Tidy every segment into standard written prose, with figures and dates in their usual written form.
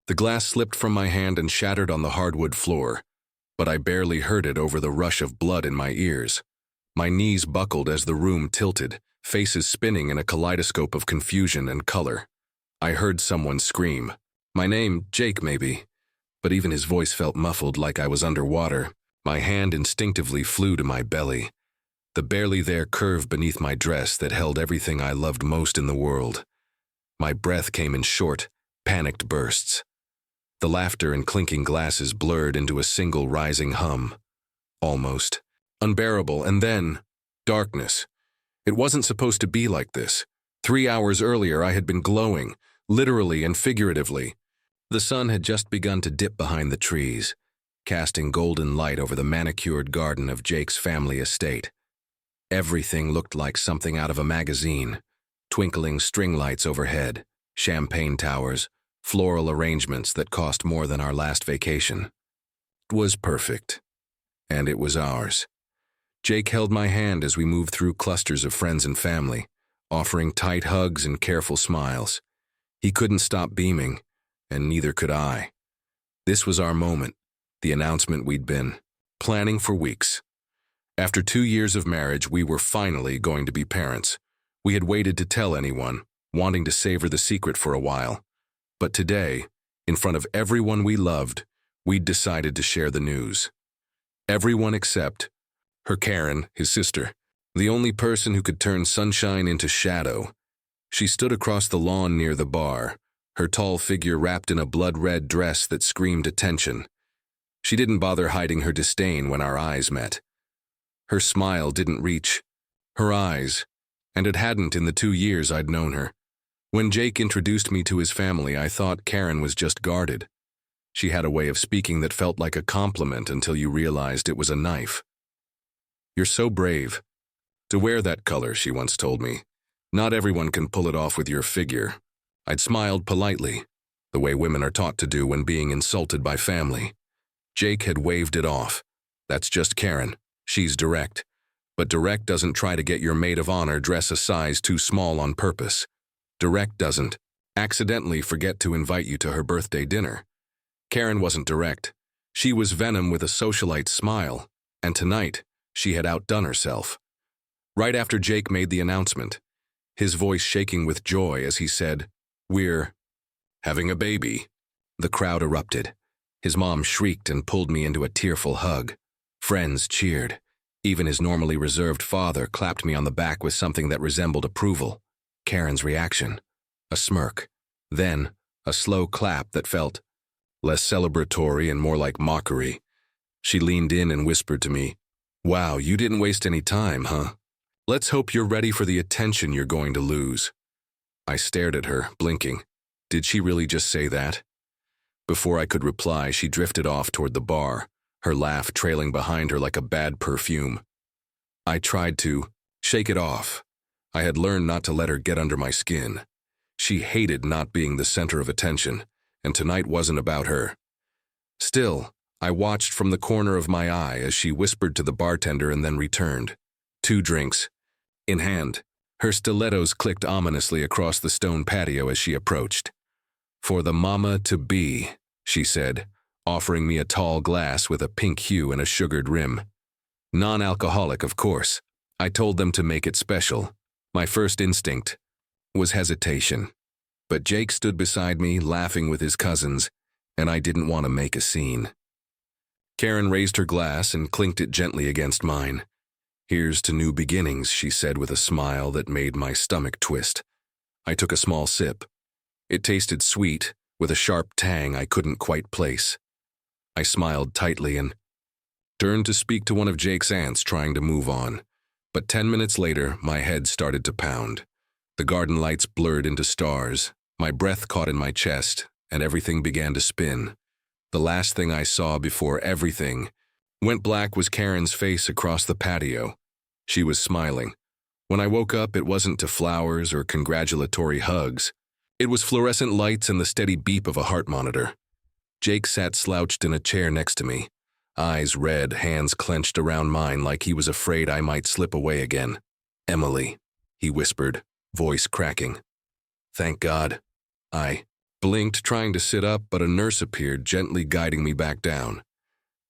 The glass slipped from my hand and shattered on the hardwood floor, but I barely heard it over the rush of blood in my ears. My knees buckled as the room tilted, faces spinning in a kaleidoscope of confusion and color. I heard someone scream. My name, Jake maybe, but even his voice felt muffled like I was underwater. My hand instinctively flew to my belly, the barely there curve beneath my dress that held everything I loved most in the world. My breath came in short, panicked bursts. The laughter and clinking glasses blurred into a single rising hum. Almost unbearable, and then darkness. It wasn't supposed to be like this. 3 hours earlier I had been glowing, literally and figuratively. The sun had just begun to dip behind the trees, casting golden light over the manicured garden of Jake's family estate. Everything looked like something out of a magazine. Twinkling string lights overhead, champagne towers, floral arrangements that cost more than our last vacation. It was perfect. And it was ours. Jake held my hand as we moved through clusters of friends and family, offering tight hugs and careful smiles. He couldn't stop beaming, and neither could I. This was our moment, the announcement we'd been planning for weeks. After 2 years of marriage, we were finally going to be parents. We had waited to tell anyone, wanting to savor the secret for a while. But today, in front of everyone we loved, we'd decided to share the news. Everyone except her Karen, his sister, the only person who could turn sunshine into shadow. She stood across the lawn near the bar, her tall figure wrapped in a blood-red dress that screamed attention. She didn't bother hiding her disdain when our eyes met. Her smile didn't reach her eyes, and it hadn't in the 2 years I'd known her. When Jake introduced me to his family, I thought Karen was just guarded. She had a way of speaking that felt like a compliment until you realized it was a knife. "You're so brave. To wear that color," she once told me. "Not everyone can pull it off with your figure." I'd smiled politely, the way women are taught to do when being insulted by family. Jake had waved it off. "That's just Karen. She's direct. But direct doesn't try to get your maid of honor dress a size too small on purpose. Direct doesn't accidentally forget to invite you to her birthday dinner." Karen wasn't direct. She was venom with a socialite smile, and tonight, she had outdone herself. Right after Jake made the announcement, his voice shaking with joy as he said, "We're having a baby," the crowd erupted. His mom shrieked and pulled me into a tearful hug. Friends cheered. Even his normally reserved father clapped me on the back with something that resembled approval. Karen's reaction, a smirk, then a slow clap that felt less celebratory and more like mockery. She leaned in and whispered to me, "Wow, you didn't waste any time, huh? Let's hope you're ready for the attention you're going to lose." I stared at her, blinking. Did she really just say that? Before I could reply, she drifted off toward the bar, her laugh trailing behind her like a bad perfume. I tried to shake it off. I had learned not to let her get under my skin. She hated not being the center of attention, and tonight wasn't about her. Still, I watched from the corner of my eye as she whispered to the bartender and then returned. 2 drinks in hand. Her stilettos clicked ominously across the stone patio as she approached. "For the mama-to-be," she said, offering me a tall glass with a pink hue and a sugared rim. Non-alcoholic, of course. I told them to make it special. My first instinct was hesitation. But Jake stood beside me, laughing with his cousins, and I didn't want to make a scene. Karen raised her glass and clinked it gently against mine. "Here's to new beginnings," she said with a smile that made my stomach twist. I took a small sip. It tasted sweet, with a sharp tang I couldn't quite place. I smiled tightly and turned to speak to one of Jake's aunts trying to move on. But 10 minutes later, my head started to pound. The garden lights blurred into stars, my breath caught in my chest, and everything began to spin. The last thing I saw before everything went black was Karen's face across the patio. She was smiling. When I woke up, it wasn't to flowers or congratulatory hugs. It was fluorescent lights and the steady beep of a heart monitor. Jake sat slouched in a chair next to me, eyes red, hands clenched around mine like he was afraid I might slip away again. "Emily," he whispered, voice cracking. "Thank God." I Blinked, trying to sit up, but a nurse appeared, gently guiding me back down.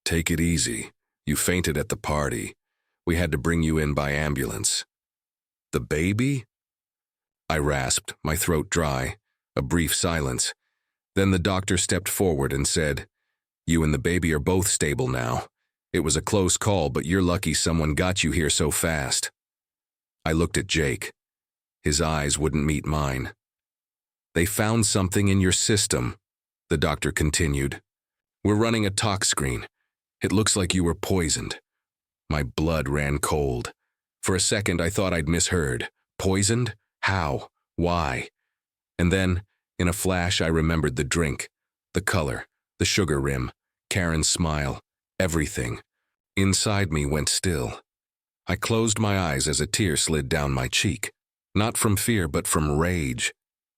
"Take it easy. You fainted at the party. We had to bring you in by ambulance." "The baby?" I rasped, my throat dry. A brief silence. Then the doctor stepped forward and said, "You and the baby are both stable now. It was a close call, but you're lucky someone got you here so fast." I looked at Jake. His eyes wouldn't meet mine. "They found something in your system," the doctor continued. "We're running a tox screen. It looks like you were poisoned." My blood ran cold. For a second, I thought I'd misheard. Poisoned? How? Why? And then, in a flash, I remembered the drink, the color, the sugar rim, Karen's smile, everything. Inside me went still. I closed my eyes as a tear slid down my cheek. Not from fear, but from rage.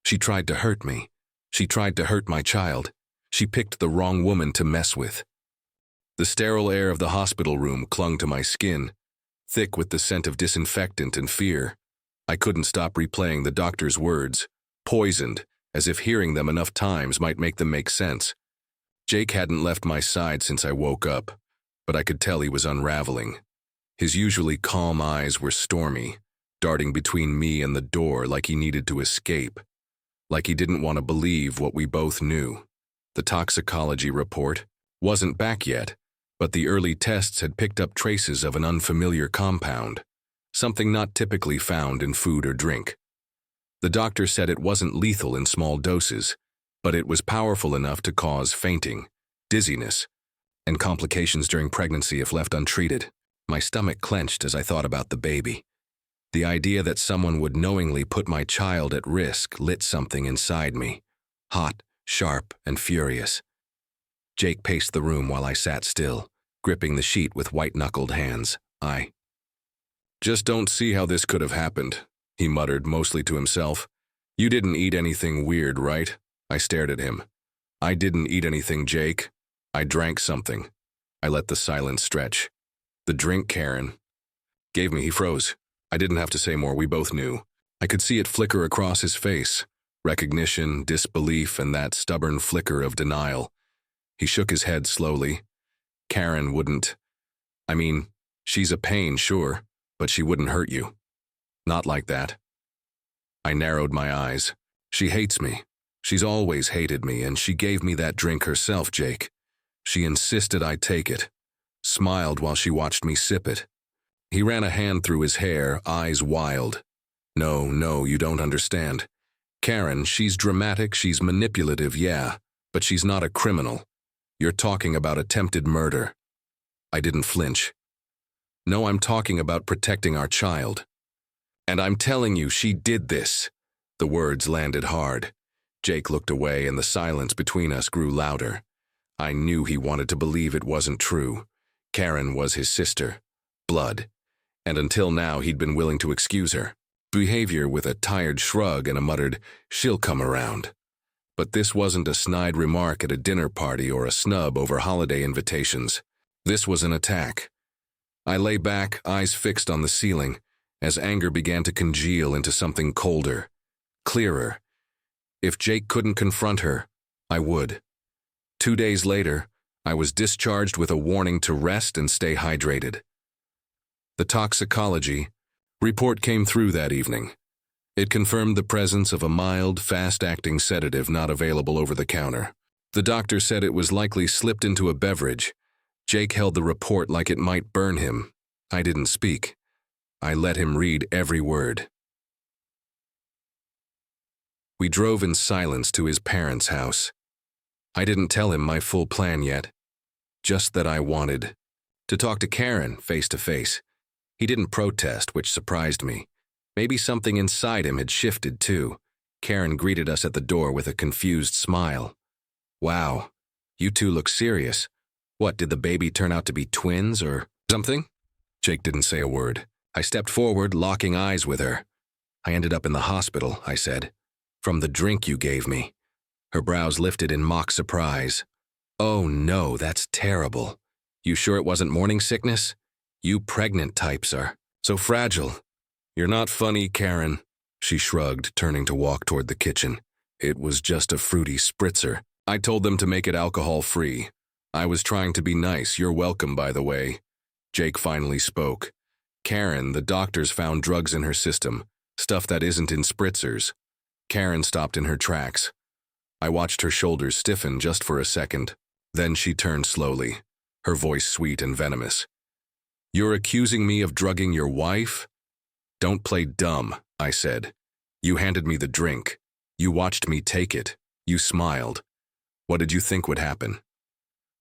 She tried to hurt me. She tried to hurt my child. She picked the wrong woman to mess with. The sterile air of the hospital room clung to my skin, thick with the scent of disinfectant and fear. I couldn't stop replaying the doctor's words, poisoned, as if hearing them enough times might make them make sense. Jake hadn't left my side since I woke up, but I could tell he was unraveling. His usually calm eyes were stormy, darting between me and the door like he needed to escape, like he didn't want to believe what we both knew. The toxicology report wasn't back yet, but the early tests had picked up traces of an unfamiliar compound, something not typically found in food or drink. The doctor said it wasn't lethal in small doses, but it was powerful enough to cause fainting, dizziness, and complications during pregnancy if left untreated. My stomach clenched as I thought about the baby. The idea that someone would knowingly put my child at risk lit something inside me, hot, sharp, and furious. Jake paced the room while I sat still, gripping the sheet with white-knuckled hands. "I just don't see how this could have happened," he muttered, mostly to himself. "You didn't eat anything weird, right?" I stared at him. "I didn't eat anything, Jake. I drank something." I let the silence stretch. "The drink Karen gave me." He froze. I didn't have to say more, we both knew. I could see it flicker across his face. Recognition, disbelief, and that stubborn flicker of denial. He shook his head slowly. "Karen wouldn't. I mean, she's a pain, sure, but she wouldn't hurt you. Not like that." I narrowed my eyes. "She hates me. She's always hated me, and she gave me that drink herself, Jake. She insisted I take it. Smiled while she watched me sip it." He ran a hand through his hair, eyes wild. No, you don't understand. Karen, she's dramatic, she's manipulative, yeah, but she's not a criminal. You're talking about attempted murder." I didn't flinch. "No, I'm talking about protecting our child. And I'm telling you, she did this." The words landed hard. Jake looked away, and the silence between us grew louder. I knew he wanted to believe it wasn't true. Karen was his sister. Blood. And until now, he'd been willing to excuse her behavior with a tired shrug and a muttered, "She'll come around." But this wasn't a snide remark at a dinner party or a snub over holiday invitations. This was an attack. I lay back, eyes fixed on the ceiling, as anger began to congeal into something colder, clearer. If Jake couldn't confront her, I would. 2 days later, I was discharged with a warning to rest and stay hydrated. The toxicology report came through that evening. It confirmed the presence of a mild, fast-acting sedative not available over the counter. The doctor said it was likely slipped into a beverage. Jake held the report like it might burn him. I didn't speak. I let him read every word. We drove in silence to his parents' house. I didn't tell him my full plan yet, just that I wanted to talk to Karen face to face. He didn't protest, which surprised me. Maybe something inside him had shifted too. Karen greeted us at the door with a confused smile. "Wow, you two look serious. What, did the baby turn out to be twins or something?" Jake didn't say a word. I stepped forward, locking eyes with her. "I ended up in the hospital," I said. "From the drink you gave me." Her brows lifted in mock surprise. "Oh no, that's terrible. You sure it wasn't morning sickness? You pregnant types are so fragile." "You're not funny, Karen," she shrugged, turning to walk toward the kitchen. It was just a fruity spritzer. I told them to make it alcohol-free. I was trying to be nice. You're welcome, by the way. Jake finally spoke. Karen, the doctors found drugs in her system, stuff that isn't in spritzers. Karen stopped in her tracks. I watched her shoulders stiffen just for a second. Then she turned slowly, her voice sweet and venomous. You're accusing me of drugging your wife? Don't play dumb, I said. You handed me the drink. You watched me take it. You smiled. What did you think would happen?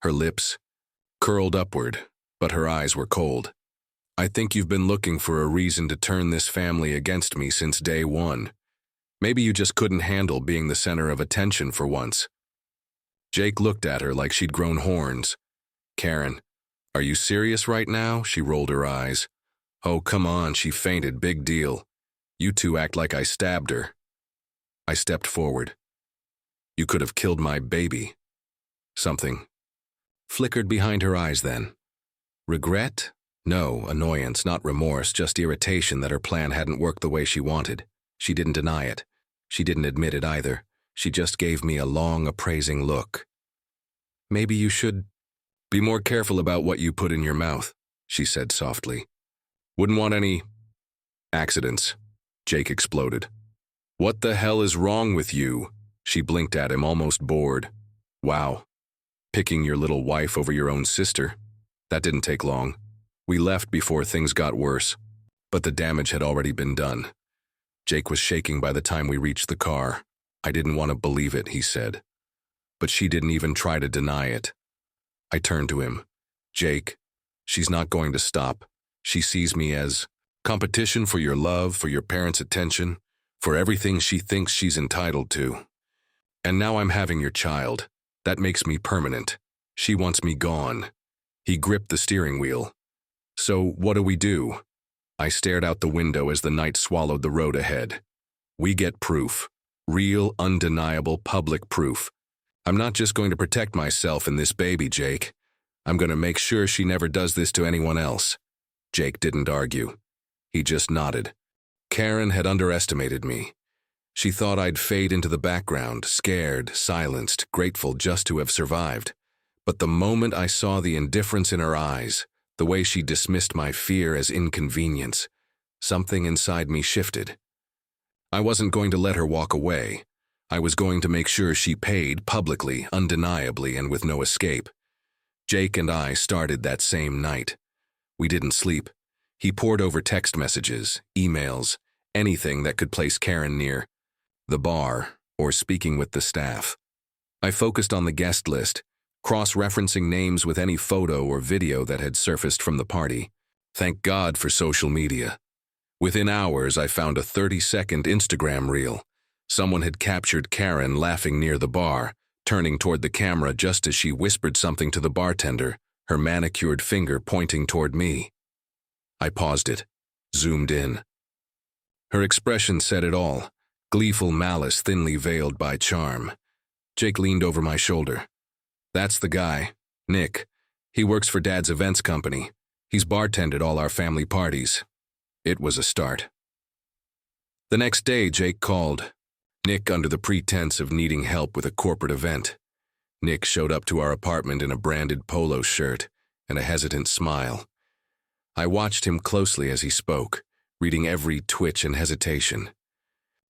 Her lips curled upward, but her eyes were cold. I think you've been looking for a reason to turn this family against me since day one. Maybe you just couldn't handle being the center of attention for once. Jake looked at her like she'd grown horns. Karen, are you serious right now? She rolled her eyes. Oh, come on, she fainted. Big deal. You two act like I stabbed her. I stepped forward. You could have killed my baby. Something flickered behind her eyes then. Regret? No, annoyance, not remorse, just irritation that her plan hadn't worked the way she wanted. She didn't deny it. She didn't admit it either. She just gave me a long, appraising look. Maybe you should be more careful about what you put in your mouth, she said softly. Wouldn't want any accidents, Jake exploded. What the hell is wrong with you? She blinked at him, almost bored. Wow. Picking your little wife over your own sister. That didn't take long. We left before things got worse, but the damage had already been done. Jake was shaking by the time we reached the car. I didn't want to believe it, he said. But she didn't even try to deny it. I turned to him. Jake, she's not going to stop. She sees me as competition for your love, for your parents' attention, for everything she thinks she's entitled to. And now I'm having your child. That makes me permanent. She wants me gone. He gripped the steering wheel. So what do we do? I stared out the window as the night swallowed the road ahead. We get proof. Real, undeniable, public proof. I'm not just going to protect myself and this baby, Jake. I'm going to make sure she never does this to anyone else. Jake didn't argue. He just nodded. Karen had underestimated me. She thought I'd fade into the background, scared, silenced, grateful just to have survived. But the moment I saw the indifference in her eyes, the way she dismissed my fear as inconvenience, something inside me shifted. I wasn't going to let her walk away. I was going to make sure she paid publicly, undeniably, and with no escape. Jake and I started that same night. We didn't sleep. He pored over text messages, emails, anything that could place Karen near the bar or speaking with the staff. I focused on the guest list, cross-referencing names with any photo or video that had surfaced from the party. Thank God for social media. Within hours, I found a 30-second Instagram reel. Someone had captured Karen laughing near the bar, turning toward the camera just as she whispered something to the bartender, her manicured finger pointing toward me. I paused it, zoomed in. Her expression said it all, gleeful malice thinly veiled by charm. Jake leaned over my shoulder. That's the guy, Nick. He works for Dad's events company. He's bartended all our family parties. It was a start. The next day, Jake called. Nick under the pretense of needing help with a corporate event. Nick showed up to our apartment in a branded polo shirt and a hesitant smile. I watched him closely as he spoke, reading every twitch and hesitation.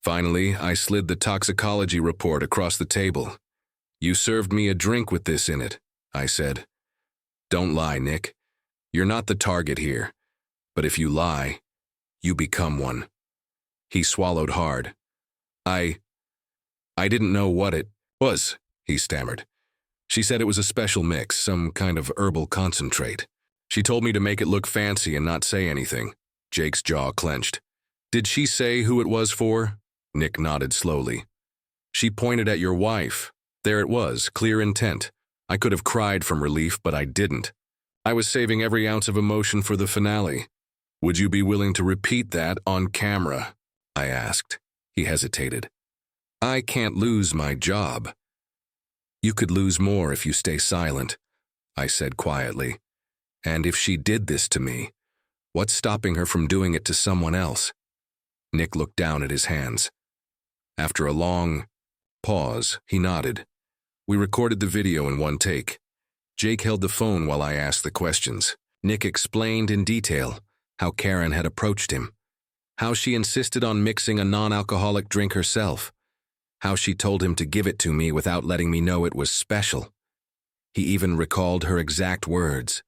Finally, I slid the toxicology report across the table. You served me a drink with this in it, I said. Don't lie, Nick. You're not the target here. But if you lie, you become one. He swallowed hard. I didn't know what it was, he stammered. She said it was a special mix, some kind of herbal concentrate. She told me to make it look fancy and not say anything. Jake's jaw clenched. Did she say who it was for? Nick nodded slowly. She pointed at your wife. There it was, clear intent. I could have cried from relief, but I didn't. I was saving every ounce of emotion for the finale. Would you be willing to repeat that on camera? I asked. He hesitated. I can't lose my job. You could lose more if you stay silent, I said quietly. And if she did this to me, what's stopping her from doing it to someone else? Nick looked down at his hands. After a long Pause. He nodded. We recorded the video in one take. Jake held the phone while I asked the questions. Nick explained in detail how Karen had approached him, how she insisted on mixing a non-alcoholic drink herself, how she told him to give it to me without letting me know it was special. He even recalled her exact words.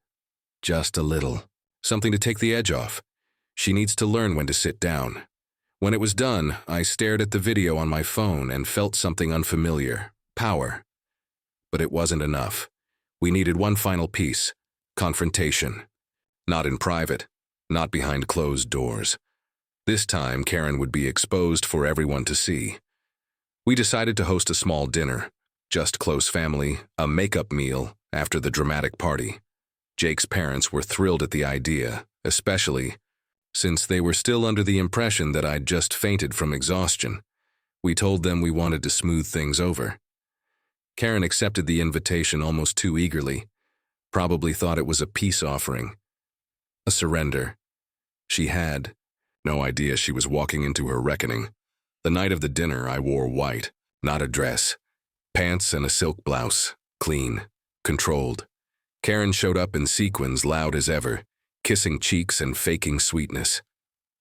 Just a little. Something to take the edge off. She needs to learn when to sit down. When it was done, I stared at the video on my phone and felt something unfamiliar. Power. But it wasn't enough. We needed one final piece. Confrontation. Not in private. Not behind closed doors. This time, Karen would be exposed for everyone to see. We decided to host a small dinner. Just close family, a makeup meal after the dramatic party. Jake's parents were thrilled at the idea, especially since they were still under the impression that I'd just fainted from exhaustion. We told them we wanted to smooth things over. Karen accepted the invitation almost too eagerly. Probably thought it was a peace offering. A surrender. She had no idea she was walking into her reckoning. The night of the dinner, I wore white, not a dress. Pants and a silk blouse. Clean. Controlled. Karen showed up in sequins, loud as ever, kissing cheeks and faking sweetness.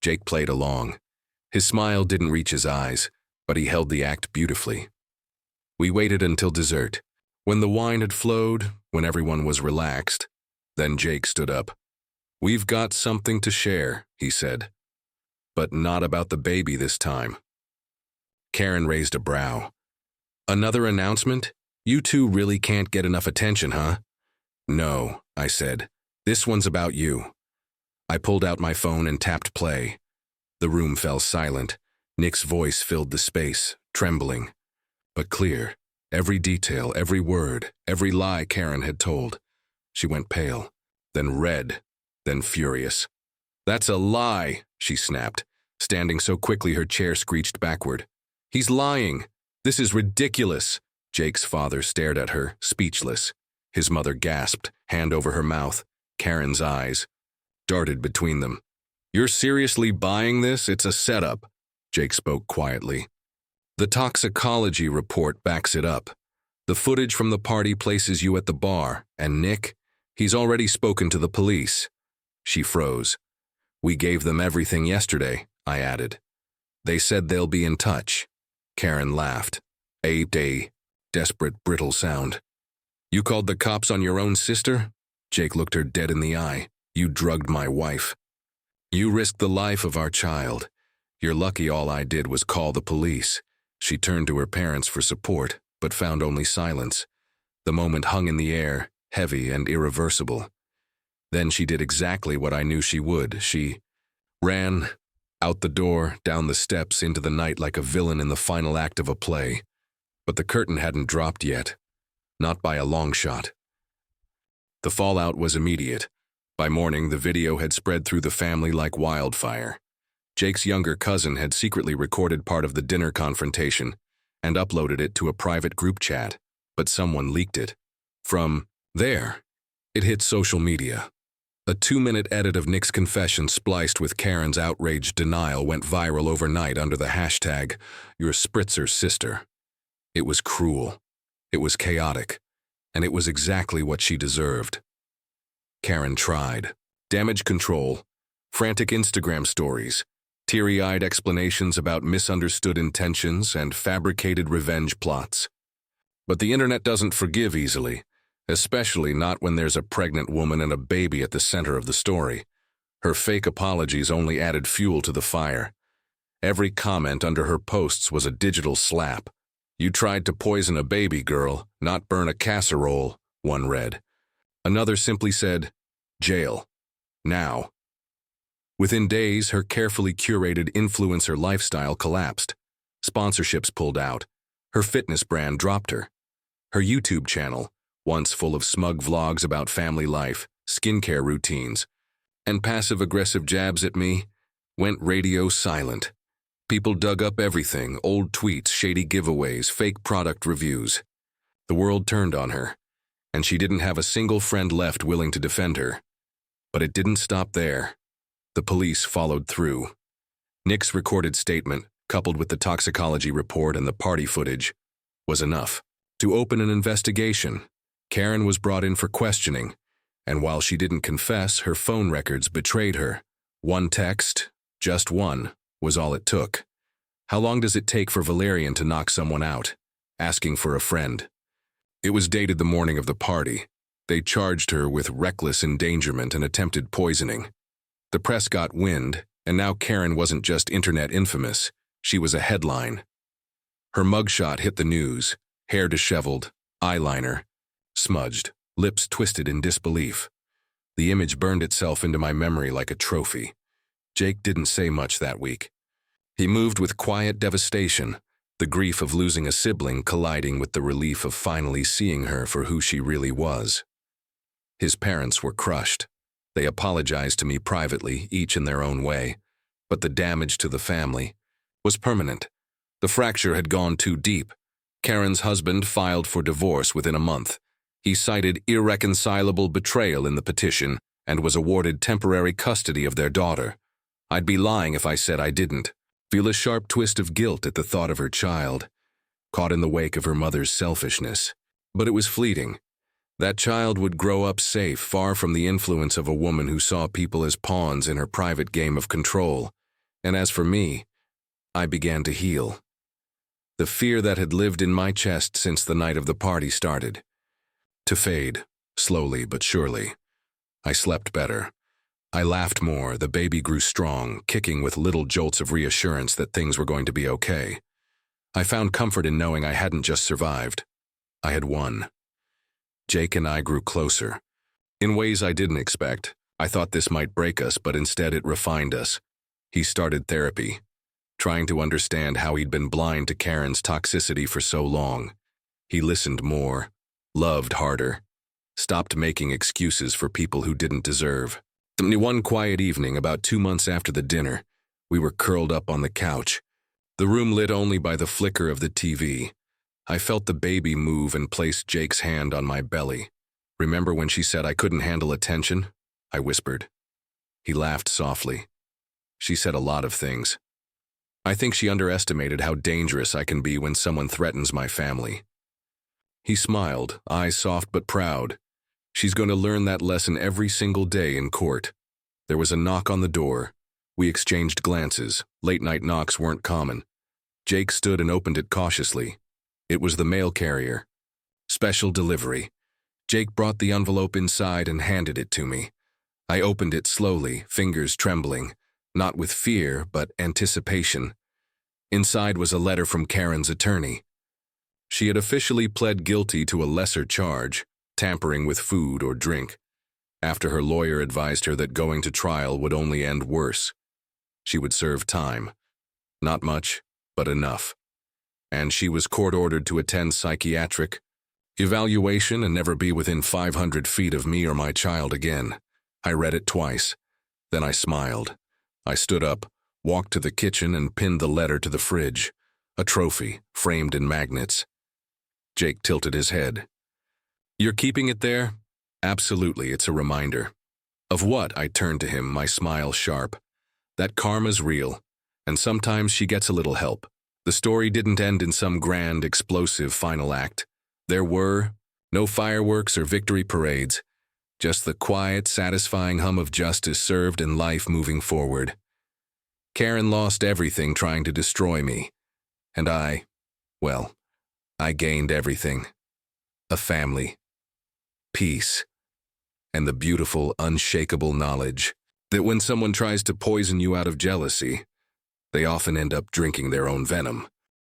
Jake played along. His smile didn't reach his eyes, but he held the act beautifully. We waited until dessert. When the wine had flowed, when everyone was relaxed, then Jake stood up. "We've got something to share," he said. "But not about the baby this time." Karen raised a brow. "Another announcement? You two really can't get enough attention, huh?" "No," I said. "This one's about you." I pulled out my phone and tapped play. The room fell silent. Nick's voice filled the space, trembling, but clear. Every detail, every word, every lie Karen had told. She went pale, then red, then furious. "That's a lie," she snapped, standing so quickly her chair screeched backward. "He's lying. This is ridiculous." Jake's father stared at her, speechless. His mother gasped, hand over her mouth. Karen's eyes darted between them. "You're seriously buying this? It's a setup." Jake spoke quietly. "The toxicology report backs it up. The footage from the party places you at the bar, and Nick, he's already spoken to the police." She froze. "We gave them everything yesterday," I added. "They said they'll be in touch." Karen laughed. A desperate, brittle sound. "You called the cops on your own sister?" Jake looked her dead in the eye. "You drugged my wife. You risked the life of our child. You're lucky all I did was call the police." She turned to her parents for support, but found only silence. The moment hung in the air, heavy and irreversible. Then she did exactly what I knew she would. She ran out the door, down the steps, into the night like a villain in the final act of a play. But the curtain hadn't dropped yet. Not by a long shot. The fallout was immediate. By morning, the video had spread through the family like wildfire. Jake's younger cousin had secretly recorded part of the dinner confrontation and uploaded it to a private group chat, but someone leaked it. From there, it hit social media. A 2-minute edit of Nick's confession spliced with Karen's outraged denial went viral overnight under the hashtag "Your Spritzer Sister." It was cruel. It was chaotic. And it was exactly what she deserved. Karen tried. Damage control, frantic Instagram stories, teary-eyed explanations about misunderstood intentions and fabricated revenge plots. But the internet doesn't forgive easily, especially not when there's a pregnant woman and a baby at the center of the story. Her fake apologies only added fuel to the fire. Every comment under her posts was a digital slap. "You tried to poison a baby, girl, not burn a casserole," one read. Another simply said, "Jail. Now." Within days, her carefully curated influencer lifestyle collapsed. Sponsorships pulled out. Her fitness brand dropped her. Her YouTube channel, once full of smug vlogs about family life, skincare routines, and passive-aggressive jabs at me, went radio silent. People dug up everything: old tweets, shady giveaways, fake product reviews. The world turned on her, and she didn't have a single friend left willing to defend her. But it didn't stop there. The police followed through. Nick's recorded statement, coupled with the toxicology report and the party footage, was enough. To open an investigation, Karen was brought in for questioning, and while she didn't confess, her phone records betrayed her. One text, just one, was all it took. How long does it take for Valerian to knock someone out? Asking for a friend. It was dated the morning of the party. They charged her with reckless endangerment and attempted poisoning. The press got wind, and now Karen wasn't just internet infamous, she was a headline. Her mugshot hit the news, hair disheveled, eyeliner smudged, lips twisted in disbelief. The image burned itself into my memory like a trophy. Jake didn't say much that week. He moved with quiet devastation, the grief of losing a sibling colliding with the relief of finally seeing her for who she really was. His parents were crushed. They apologized to me privately, each in their own way, but the damage to the family was permanent. The fracture had gone too deep. Karen's husband filed for divorce within a month. He cited irreconcilable betrayal in the petition and was awarded temporary custody of their daughter. I'd be lying if I said I didn't feel a sharp twist of guilt at the thought of her child, caught in the wake of her mother's selfishness. But it was fleeting. That child would grow up safe, far from the influence of a woman who saw people as pawns in her private game of control. And as for me, I began to heal. The fear that had lived in my chest since the night of the party started to fade, slowly but surely. I slept better. I laughed more. The baby grew strong, kicking with little jolts of reassurance that things were going to be okay. I found comfort in knowing I hadn't just survived. I had won. Jake and I grew closer. In ways I didn't expect. I thought this might break us, but instead it refined us. He started therapy, trying to understand how he'd been blind to Karen's toxicity for so long. He listened more, loved harder, stopped making excuses for people who didn't deserve. One quiet evening, about 2 months after the dinner, we were curled up on the couch, the room lit only by the flicker of the TV. I felt the baby move and placed Jake's hand on my belly. Remember when she said I couldn't handle attention? I whispered. He laughed softly. She said a lot of things. I think she underestimated how dangerous I can be when someone threatens my family. He smiled, eyes soft but proud. She's going to learn that lesson every single day in court. There was a knock on the door. We exchanged glances. Late-night knocks weren't common. Jake stood and opened it cautiously. It was the mail carrier. Special delivery. Jake brought the envelope inside and handed it to me. I opened it slowly, fingers trembling, not with fear, but anticipation. Inside was a letter from Karen's attorney. She had officially pled guilty to a lesser charge, tampering with food or drink, after her lawyer advised her that going to trial would only end worse. She would serve time. Not much, but enough. And she was court-ordered to attend psychiatric evaluation and never be within 500 feet of me or my child again. I read it twice. Then I smiled. I stood up, walked to the kitchen, and pinned the letter to the fridge, a trophy framed in magnets. Jake tilted his head. You're keeping it there? Absolutely, it's a reminder. Of what? I turned to him, my smile sharp. That karma's real, and sometimes she gets a little help. The story didn't end in some grand, explosive final act. There were no fireworks or victory parades, just the quiet, satisfying hum of justice served and life moving forward. Karen lost everything trying to destroy me, and I gained everything. A family, peace, and the beautiful, unshakable knowledge that when someone tries to poison you out of jealousy, they often end up drinking their own venom.